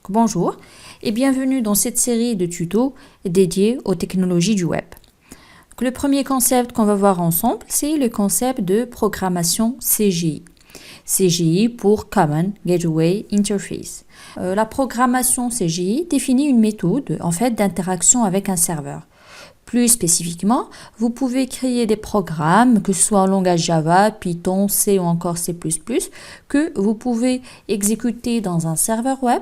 Bonjour et bienvenue dans cette série de tutos dédiés aux technologies du web. Le premier concept qu'on va voir ensemble, c'est le concept de programmation CGI. CGI pour Common Gateway Interface. La programmation CGI définit une méthode d'interaction avec un serveur. Plus spécifiquement, vous pouvez créer des programmes, que ce soit en langage Java, Python, C ou encore C++, que vous pouvez exécuter dans un serveur web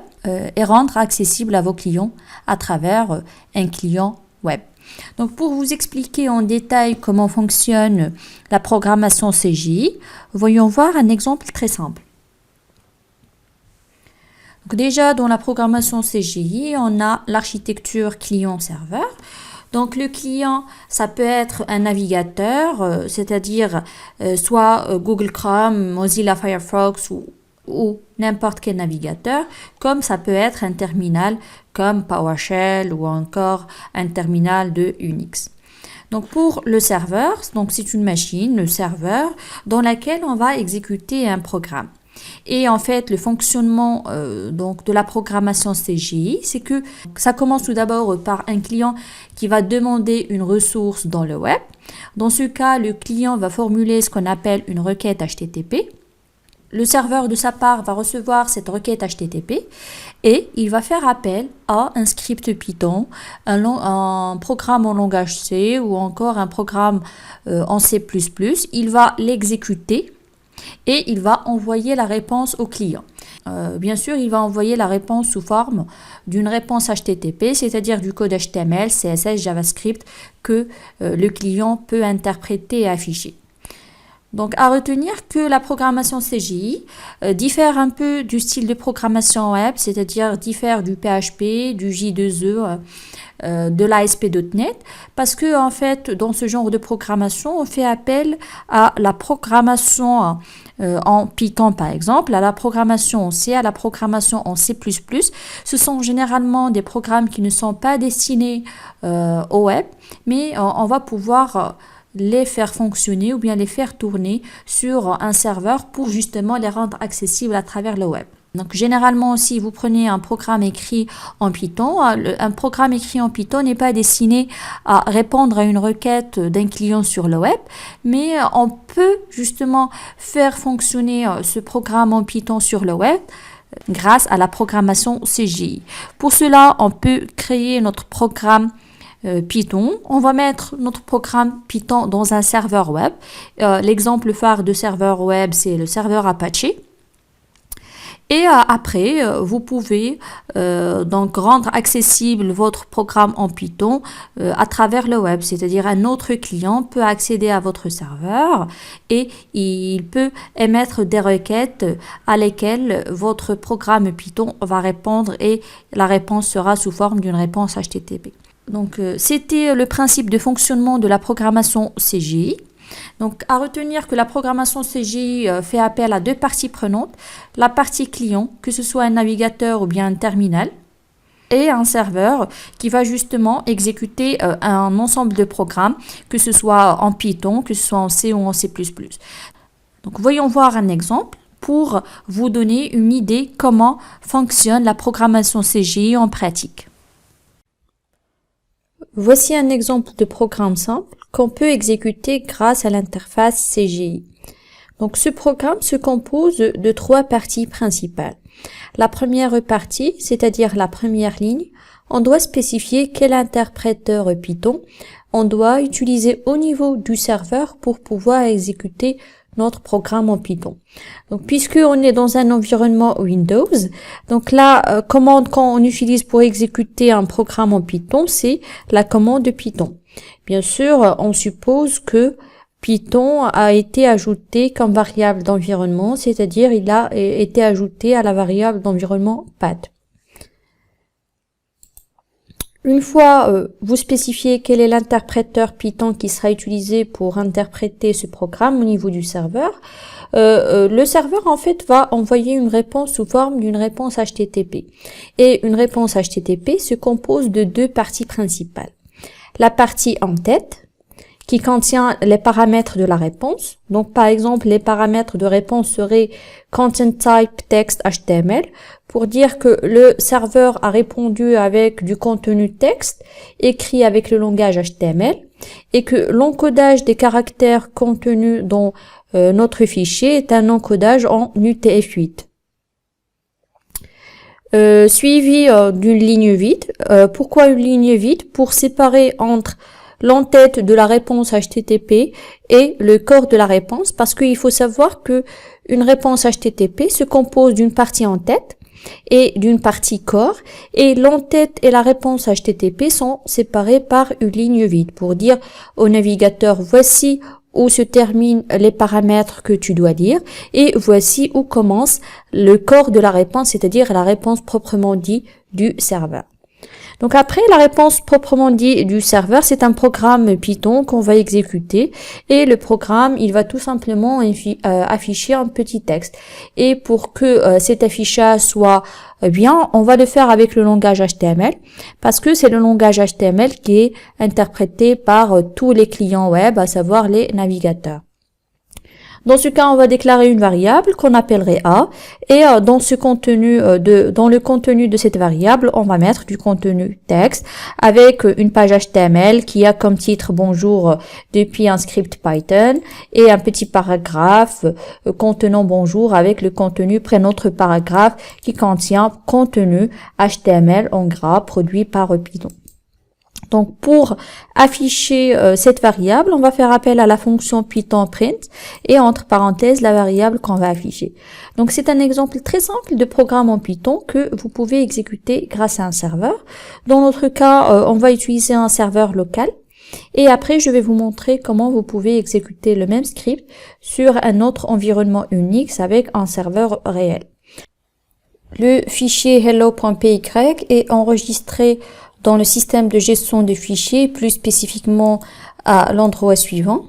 et rendre accessible à vos clients à travers un client web. Donc pour vous expliquer en détail comment fonctionne la programmation CGI, voyons voir un exemple très simple. Donc déjà dans la programmation CGI, on a l'architecture client-serveur. Donc le client, ça peut être un navigateur, c'est-à-dire soit Google Chrome, Mozilla Firefox ou n'importe quel navigateur, comme ça peut être un terminal comme PowerShell ou encore un terminal de Unix. Donc pour le serveur, donc c'est une machine, le serveur, dans laquelle on va exécuter un programme. Et en fait, le fonctionnement donc de la programmation CGI, c'est que ça commence tout d'abord par un client qui va demander une ressource dans le web. Dans ce cas, le client va formuler ce qu'on appelle une requête HTTP. Le serveur de sa part va recevoir cette requête HTTP et il va faire appel à un script Python, un programme en langage C ou encore un programme en C++. Il va l'exécuter et il va envoyer la réponse au client. Bien sûr, il va envoyer la réponse sous forme d'une réponse HTTP, c'est-à-dire du code HTML, CSS, JavaScript que le client peut interpréter et afficher. Donc, à retenir que la programmation CGI diffère un peu du style de programmation web, c'est-à-dire diffère du PHP, du J2E, de l'ASP.NET, parce que en fait, dans ce genre de programmation, on fait appel à la programmation en Python par exemple, à la programmation en C, à la programmation en C++. Ce sont généralement des programmes qui ne sont pas destinés au web, mais on va pouvoir les faire fonctionner ou bien les faire tourner sur un serveur pour justement les rendre accessibles à travers le web. Donc généralement si vous prenez un programme écrit en Python, un programme écrit en Python n'est pas destiné à répondre à une requête d'un client sur le web, mais on peut justement faire fonctionner ce programme en Python sur le web grâce à la programmation CGI. Pour cela, on peut créer notre programme Python. On va mettre notre programme Python dans un serveur web. L'exemple phare de serveur web, c'est le serveur Apache. Et après, vous pouvez donc rendre accessible votre programme en Python à travers le web, c'est-à-dire un autre client peut accéder à votre serveur et il peut émettre des requêtes à lesquelles votre programme Python va répondre et la réponse sera sous forme d'une réponse HTTP. Donc, c'était le principe de fonctionnement de la programmation CGI. Donc, à retenir que la programmation CGI fait appel à deux parties prenantes. La partie client, que ce soit un navigateur ou bien un terminal, et un serveur qui va justement exécuter un ensemble de programmes, que ce soit en Python, que ce soit en C ou en C++. Donc, voyons voir un exemple pour vous donner une idée comment fonctionne la programmation CGI en pratique. Voici un exemple de programme simple qu'on peut exécuter grâce à l'interface CGI. Donc ce programme se compose de trois parties principales. La première partie, c'est-à-dire la première ligne, on doit spécifier quel interpréteur Python on doit utiliser au niveau du serveur pour pouvoir exécuter notre programme en Python. Donc, puisque on est dans un environnement Windows, donc la commande qu'on utilise pour exécuter un programme en Python, c'est la commande Python. Bien sûr, on suppose que Python a été ajouté comme variable d'environnement, c'est-à-dire il a été ajouté à la variable d'environnement path. Une fois vous spécifiez quel est l'interpréteur Python qui sera utilisé pour interpréter ce programme au niveau du serveur, le serveur en fait va envoyer une réponse sous forme d'une réponse HTTP. Et une réponse HTTP se compose de deux parties principales. La partie en tête qui contient les paramètres de la réponse. Donc, par exemple, les paramètres de réponse seraient content type text HTML pour dire que le serveur a répondu avec du contenu texte écrit avec le langage HTML et que l'encodage des caractères contenus dans notre fichier est un encodage en UTF-8. Suivi d'une ligne vide. Pourquoi une ligne vide? Pour séparer entre l'entête de la réponse HTTP et le corps de la réponse, parce qu'il faut savoir que une réponse HTTP se compose d'une partie entête et d'une partie corps, et l'entête et la réponse HTTP sont séparées par une ligne vide pour dire au navigateur voici où se terminent les paramètres que tu dois lire et voici où commence le corps de la réponse, c'est-à-dire la réponse proprement dit du serveur. Donc après, la réponse proprement dit du serveur, c'est un programme Python qu'on va exécuter et le programme, il va tout simplement afficher un petit texte. Et pour que cet affichage soit bien, on va le faire avec le langage HTML parce que c'est le langage HTML qui est interprété par tous les clients web, à savoir les navigateurs. Dans ce cas, on va déclarer une variable qu'on appellerait A et dans le contenu de cette variable, on va mettre du contenu texte avec une page HTML qui a comme titre bonjour depuis un script Python et un petit paragraphe contenant bonjour avec le contenu près notre paragraphe qui contient contenu HTML en gras produit par Python. Donc, pour afficher cette variable, on va faire appel à la fonction Python print et entre parenthèses la variable qu'on va afficher. Donc, c'est un exemple très simple de programme en Python que vous pouvez exécuter grâce à un serveur. Dans notre cas, on va utiliser un serveur local. Et après, je vais vous montrer comment vous pouvez exécuter le même script sur un autre environnement Unix avec un serveur réel. Le fichier hello.py est enregistré dans le système de gestion des fichiers, plus spécifiquement à l'endroit suivant.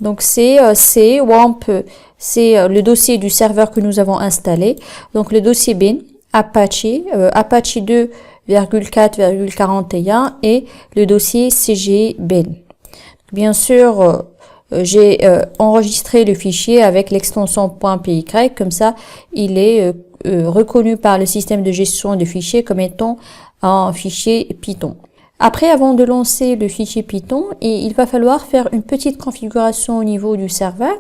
Donc c'est WAMP, c'est le dossier du serveur que nous avons installé. Donc le dossier bin, Apache, Apache 2.4.41 et le dossier CG bin. Bien sûr, j'ai enregistré le fichier avec l'extension .py, comme ça il est reconnu par le système de gestion de fichiers comme étant un fichier Python. Après, avant de lancer le fichier Python, il va falloir faire une petite configuration au niveau du serveur.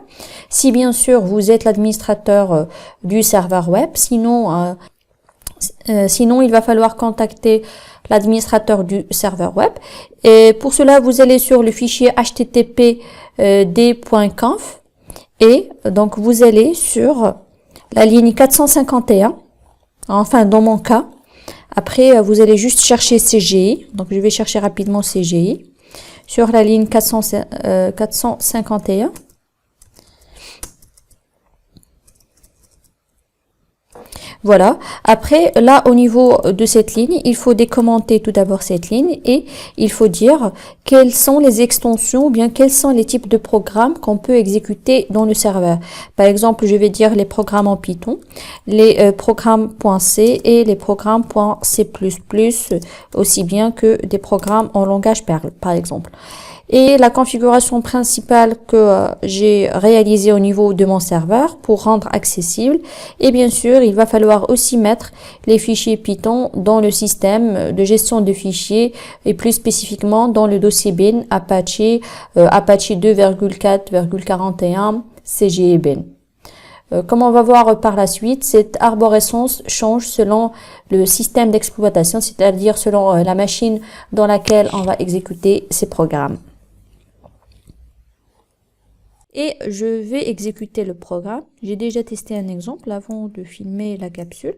Si bien sûr vous êtes l'administrateur du serveur web, sinon il va falloir contacter l'administrateur du serveur web. Et pour cela, vous allez sur le fichier http d.conf et donc vous allez sur la ligne 451, enfin dans mon cas. Après, vous allez juste chercher CGI, donc je vais chercher rapidement CGI sur la ligne 451. Voilà. Après, là, au niveau de cette ligne, il faut décommenter tout d'abord cette ligne et il faut dire quelles sont les extensions ou bien quels sont les types de programmes qu'on peut exécuter dans le serveur. Par exemple, je vais dire les programmes en Python, les programmes .c et les programmes .c++, aussi bien que des programmes en langage Perl, par exemple. Et la configuration principale que j'ai réalisée au niveau de mon serveur pour rendre accessible. Et bien sûr, il va falloir aussi mettre les fichiers Python dans le système de gestion de fichiers et plus spécifiquement dans le dossier bin Apache, Apache 2.4.41 CGE bin. Comme on va voir par la suite, cette arborescence change selon le système d'exploitation, c'est-à-dire selon la machine dans laquelle on va exécuter ces programmes. Et je vais exécuter le programme. J'ai déjà testé un exemple avant de filmer la capsule.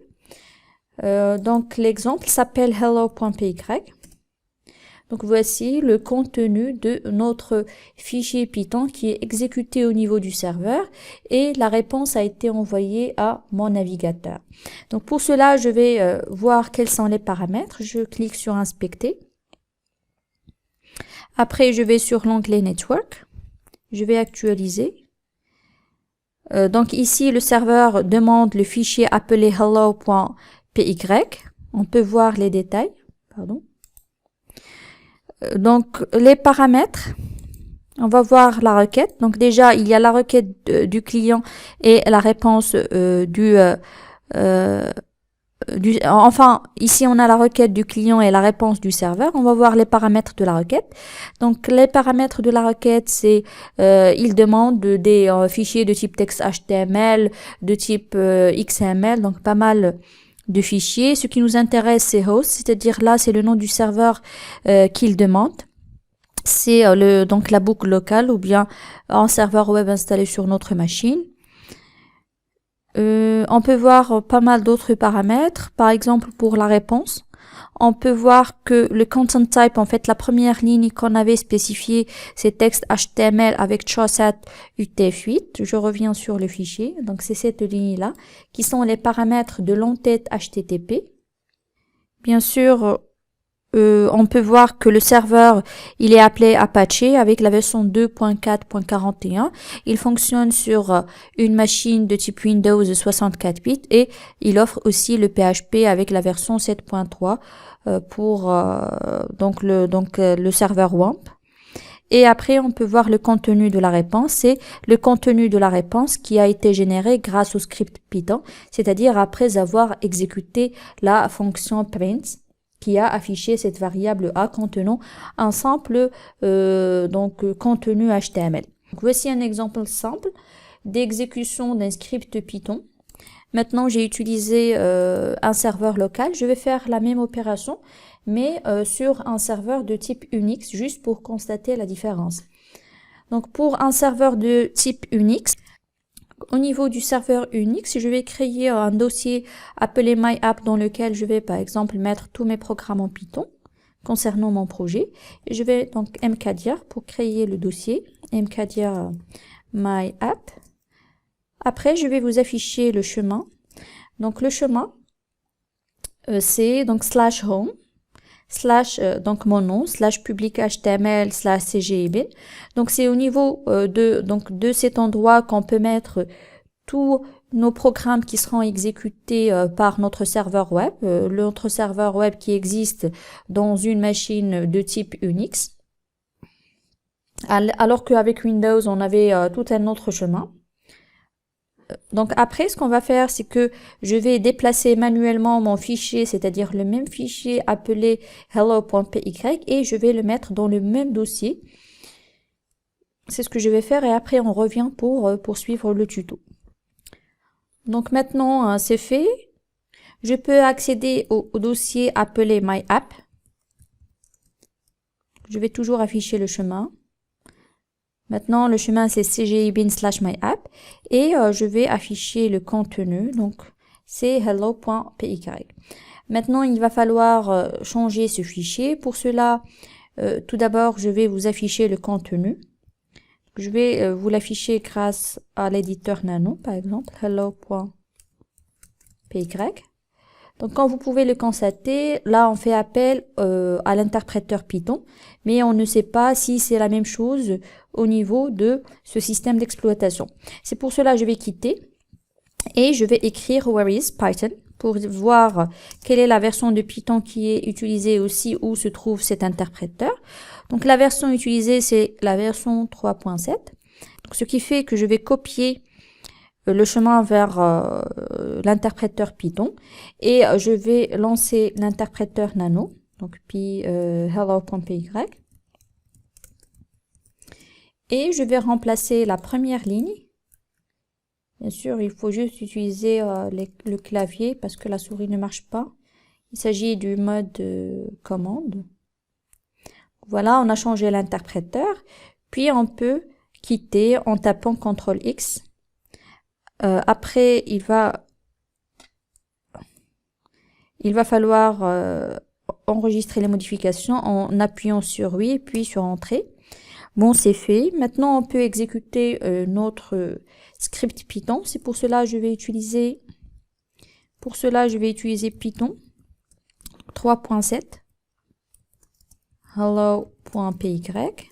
Donc l'exemple s'appelle hello.py. Donc voici le contenu de notre fichier Python qui est exécuté au niveau du serveur et la réponse a été envoyée à mon navigateur. Donc pour cela, je vais voir quels sont les paramètres. Je clique sur Inspecter. Après, je vais sur l'onglet Network. Je vais actualiser. Donc ici, le serveur demande le fichier appelé hello.py PY. On peut voir les détails. Pardon. Donc, les paramètres. On va voir la requête. Donc, déjà, il y a la requête du client et la réponse enfin, ici, on a la requête du client et la réponse du serveur. On va voir les paramètres de la requête. Donc, les paramètres de la requête, c'est, il demande des fichiers de type texte HTML, de type XML, donc pas mal de fichiers. Ce qui nous intéresse, c'est host, c'est-à-dire là, c'est le nom du serveur qu'il demande. C'est donc la boucle locale ou bien un serveur web installé sur notre machine. On peut voir pas mal d'autres paramètres. Par exemple, pour la réponse, on peut voir que le content type, en fait, la première ligne qu'on avait spécifiée, c'est texte HTML avec Chaussat UTF-8. Je reviens sur le fichier. Donc, c'est cette ligne-là, qui sont les paramètres de l'entête HTTP. Bien sûr, on peut voir que le serveur, il est appelé Apache avec la version 2.4.41. Il fonctionne sur une machine de type Windows 64 bits et il offre aussi le PHP avec la version 7.3 pour le serveur WAMP. Et après, on peut voir le contenu de la réponse. C'est le contenu de la réponse qui a été généré grâce au script Python, c'est-à-dire après avoir exécuté la fonction print qui a affiché cette variable A contenant un simple contenu HTML. Donc, voici un exemple simple d'exécution d'un script Python. Maintenant, j'ai utilisé un serveur local. Je vais faire la même opération, mais sur un serveur de type Unix, juste pour constater la différence. Donc, pour un serveur de type Unix, au niveau du serveur Unix, je vais créer un dossier appelé MyApp dans lequel je vais par exemple mettre tous mes programmes en Python concernant mon projet. Et je vais donc mkdir pour créer le dossier, mkdir MyApp. Après, je vais vous afficher le chemin. Donc le chemin, c'est donc /home, donc mon nom, /public HTML, /cgibin. Donc c'est au niveau de cet endroit qu'on peut mettre tous nos programmes qui seront exécutés par notre serveur web, notre serveur web qui existe dans une machine de type Unix. Alors qu'avec Windows, on avait tout un autre chemin. Donc après, ce qu'on va faire, c'est que je vais déplacer manuellement mon fichier, c'est-à-dire le même fichier appelé hello.py et je vais le mettre dans le même dossier. C'est ce que je vais faire et après on revient pour poursuivre le tuto. Donc maintenant, c'est fait. Je peux accéder au dossier appelé MyApp. Je vais toujours afficher le chemin. Maintenant, le chemin, c'est cgibin/myApp et je vais afficher le contenu. Donc, c'est hello.py. Maintenant, il va falloir changer ce fichier. Pour cela, tout d'abord, je vais vous afficher le contenu. Je vais vous l'afficher grâce à l'éditeur Nano, par exemple, hello.py. Donc, quand vous pouvez le constater, là, on fait appel à l'interpréteur Python, mais on ne sait pas si c'est la même chose au niveau de ce système d'exploitation. C'est pour cela que je vais quitter et je vais écrire where is Python pour voir quelle est la version de Python qui est utilisée aussi où se trouve cet interpréteur. Donc, la version utilisée, c'est la version 3.7. Ce qui fait que je vais copier le chemin vers l'interpréteur Python et je vais lancer l'interpréteur Nano, donc puis hello.py et je vais remplacer la première ligne. Bien sûr, il faut juste utiliser le clavier parce que la souris ne marche pas. Il s'agit du mode commande. Voilà, on a changé l'interpréteur. Puis on peut quitter en tapant CTRL X. Après, il va falloir enregistrer les modifications en appuyant sur oui, puis sur entrée. Bon, c'est fait. Maintenant, on peut exécuter notre script Python. C'est pour cela je vais utiliser Python 3.7 hello.py. Donc,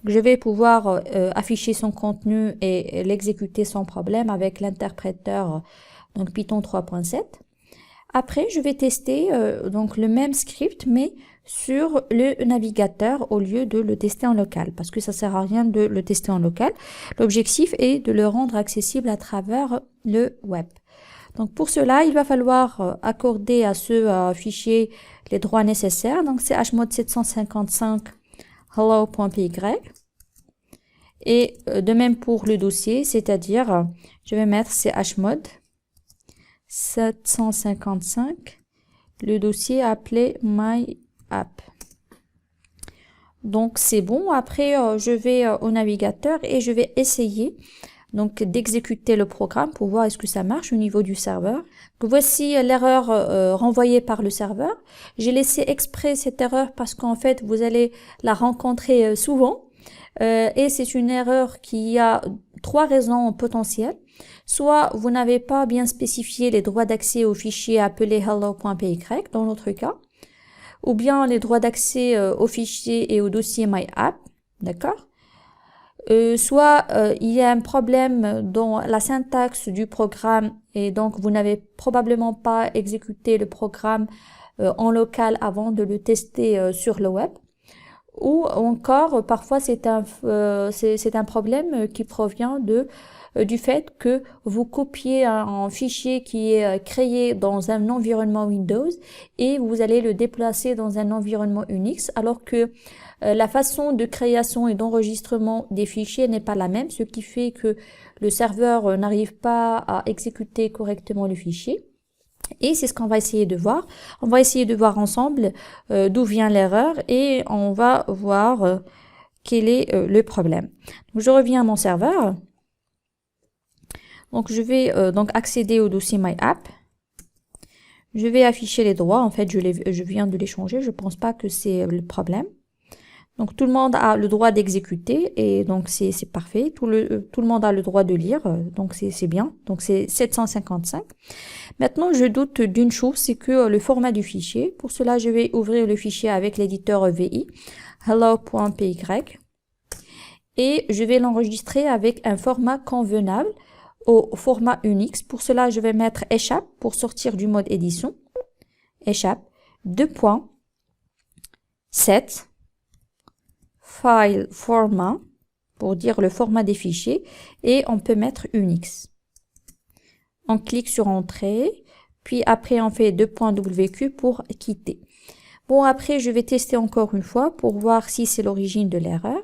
je vais pouvoir afficher son contenu et l'exécuter sans problème avec l'interpréteur donc Python 3.7. Après, je vais tester donc le même script, mais sur le navigateur au lieu de le tester en local, parce que ça sert à rien de le tester en local. L'objectif est de le rendre accessible à travers le web. Donc pour cela, il va falloir accorder à ce fichier les droits nécessaires. Donc c'est chmod 755 hello.py. Et de même pour le dossier, c'est-à-dire, je vais mettre chmod 755, le dossier appelé my.app. Donc c'est bon. Après, je vais au navigateur et je vais essayer donc d'exécuter le programme pour voir est-ce que ça marche au niveau du serveur. Donc, voici l'erreur renvoyée par le serveur. J'ai laissé exprès cette erreur parce qu'en fait, vous allez la rencontrer souvent. Et c'est une erreur qui a trois raisons potentielles. Soit vous n'avez pas bien spécifié les droits d'accès au fichier appelé hello.py dans notre cas, ou bien les droits d'accès au fichier et au dossier my.app, d'accord? Soit il y a un problème dans la syntaxe du programme et donc vous n'avez probablement pas exécuté le programme en local avant de le tester sur le web. Ou encore, parfois, c'est un problème qui provient du fait que vous copiez un fichier qui est créé dans un environnement Windows et vous allez le déplacer dans un environnement Unix, alors que la façon de création et d'enregistrement des fichiers n'est pas la même, ce qui fait que le serveur n'arrive pas à exécuter correctement le fichier. Et c'est ce qu'on va essayer de voir. On va essayer de voir ensemble d'où vient l'erreur et on va voir quel est le problème. Donc, je reviens à mon serveur. Donc je vais donc accéder au dossier my.app. Je vais afficher les droits. En fait, je viens de les changer. Je pense pas que c'est le problème. Donc tout le monde a le droit d'exécuter et donc c'est parfait. Tout le monde a le droit de lire, donc c'est bien. Donc c'est 755. Maintenant, je doute d'une chose, c'est que le format du fichier. Pour cela, je vais ouvrir le fichier avec l'éditeur VI, hello.py, et je vais l'enregistrer avec un format convenable au format Unix. Pour cela, je vais mettre échappe pour sortir du mode édition. Échappe 2.7 file format pour dire le format des fichiers et on peut mettre Unix. On clique sur entrée, puis après on fait 2.wq pour quitter. Bon, après je vais tester encore une fois pour voir si c'est l'origine de l'erreur.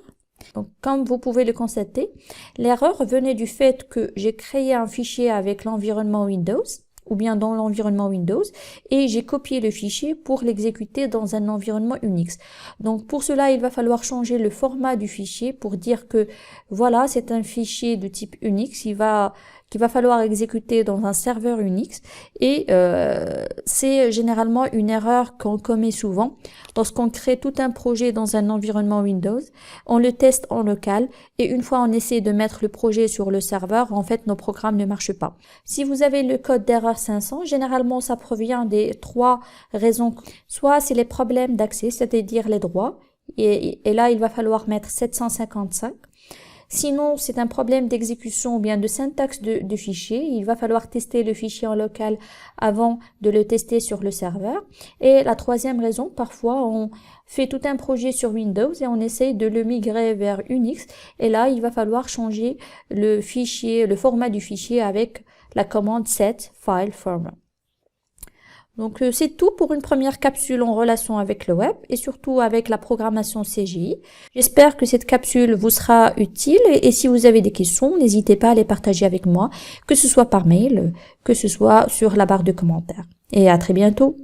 Donc comme vous pouvez le constater, l'erreur venait du fait que j'ai créé un fichier avec l'environnement Windows ou bien dans l'environnement Windows et j'ai copié le fichier pour l'exécuter dans un environnement Unix. Donc pour cela, il va falloir changer le format du fichier pour dire que voilà, c'est un fichier de type Unix qu'il va falloir exécuter dans un serveur Unix et c'est généralement une erreur qu'on commet souvent lorsqu'on crée tout un projet dans un environnement Windows, on le teste en local et une fois on essaie de mettre le projet sur le serveur, en fait nos programmes ne marchent pas. Si vous avez le code d'erreur 500, généralement ça provient des trois raisons. Soit c'est les problèmes d'accès, c'est-à-dire les droits, et là il va falloir mettre 755. Sinon, c'est un problème d'exécution ou bien de syntaxe de fichier. Il va falloir tester le fichier en local avant de le tester sur le serveur. Et la troisième raison, parfois, on fait tout un projet sur Windows et on essaye de le migrer vers Unix. Et là, il va falloir changer le fichier, le format du fichier avec la commande set file format. Donc c'est tout pour une première capsule en relation avec le web et surtout avec la programmation CGI. J'espère que cette capsule vous sera utile et si vous avez des questions, n'hésitez pas à les partager avec moi, que ce soit par mail, que ce soit sur la barre de commentaires. Et à très bientôt.